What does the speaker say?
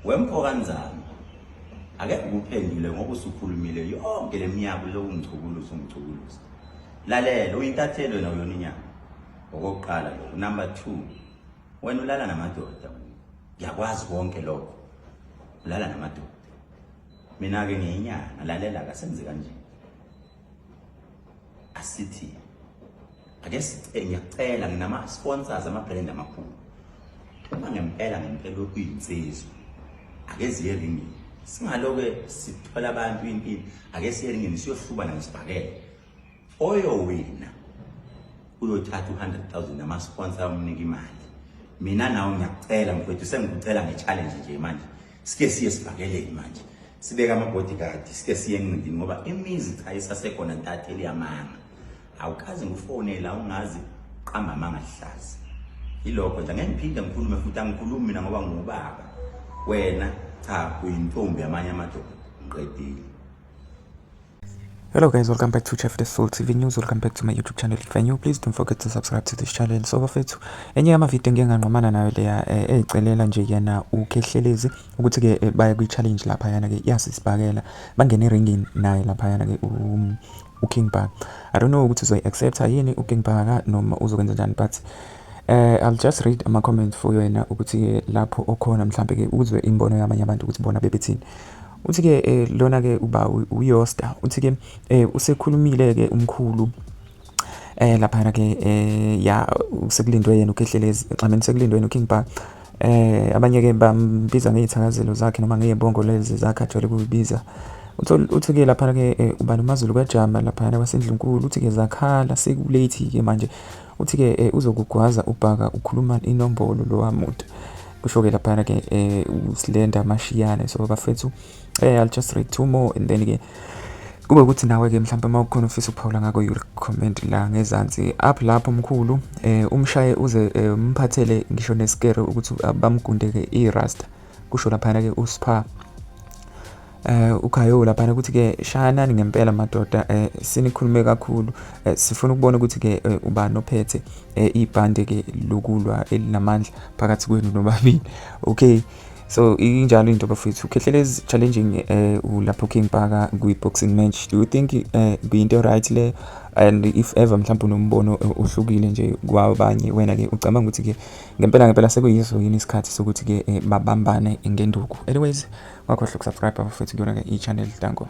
wempho kanjani ake ukuphendule ngoba usukhulumile yonke leminyaka lokungichukuluza lalela uyintathelo nayo yona inyama okokuqala lo number 2 wena ulala namadoda ngiyakwazi konke lokho ulala namadoda mina ke ngiyinyanga lalela akasenze kanje asithi ake ngiyacela nginama sponsors ama-brand amakhulu uma ngempela okuyinsizwa ake ziye ringini singaloke sithola abantu impilo ake siye ringini siyohlubana ngesibhakela oyowina uyothatha 100,000 ama-sponsor amnika imali mina nawe ngiyacela mfowethu sengikucela nge-challenge nje manje sike siye sibhakeleni manje sibeka ama-bodyguard sike siye encindini ngoba imizi cha isasekhona ntatheli yamanga awukazi ngufonela ungazi qamba amanga hlazi ilokho nje ngeke ngiphinde ngikhulume futhi angikhulumi mina ngoba ngubaba wena cha uyintombi yamanye amadoda ngiqedile. Hello guys, welcome back to Chef the Soul TV News. Welcome back to my YouTube channel. If you're new, please don't forget to subscribe to this channel. So bafethu enye yamavideo ngiyanqomana nayo leya eyicelela nje yana uKhehlezi ukuthi ke baya kwi challenge lapha yana ke yasisibhakela bangene ringini naye lapha yana ke King Bhaka. I don't know ukuthi uzoyi accept yini uKing Bhaka noma uzokwenza njani, but I'll just read ama comments for yena ukuthi lapho okhona mhlambe ke uzwe imbono yamanye abantu ukuthi bona bebethini. Uthi ke lona ke uba uyosta uthi ke usekhulumile ke umkhulu lapha ke ya usekulindwe yena uKhehlezi xameni sekulindwe yena uKing Bhaka abanye ke bambiza ngezithakazelo zakhe noma ngeyibongo lezi zakhe ajwayele ukubiza. Uthi ke lapha ke uba noMaZulu kaJama lapha kwasendlunkulu uthi ke zakhala sekulate ke manje uthi ke uzokugwaza uBhaka ukhuluma inombolo lo wamude kusho ke lapha ke usilenda mashiyane. So bafethu I'll just read 2 more and then ke kube ukuthi nawe ke mhlawumbe mawukhona ufisa ukuphawula ngako you comment la ngezansi up lapho mkhulu umshaye uze umphathele ngisho nesikere ukuthi bamgunde ke iRasta kusho lapha ke uSpha ukhayo lapha ukuthi ke shanani ngempela madoda sinikhulume kakhulu sifuna ukubona ukuthi ke ubani ophethe ibhande ke lokulwa elinamandla phakathi kwenu nobabili. Okay, so injalo into bafethu Khehlezi challenging ulapho King Bhaka kwi boxing match. Do you think kuyinto right le, and if ever mhlawumbe unombono ohlukile nje kwabanye wena ke ucabanga ukuthi ke ngempela sekuyiso yini isikhathi sokuthi ke babambane ngenduku? Anyways, wakhohlwa ukusubscribe bafethu kuyona ke i channel. Danko.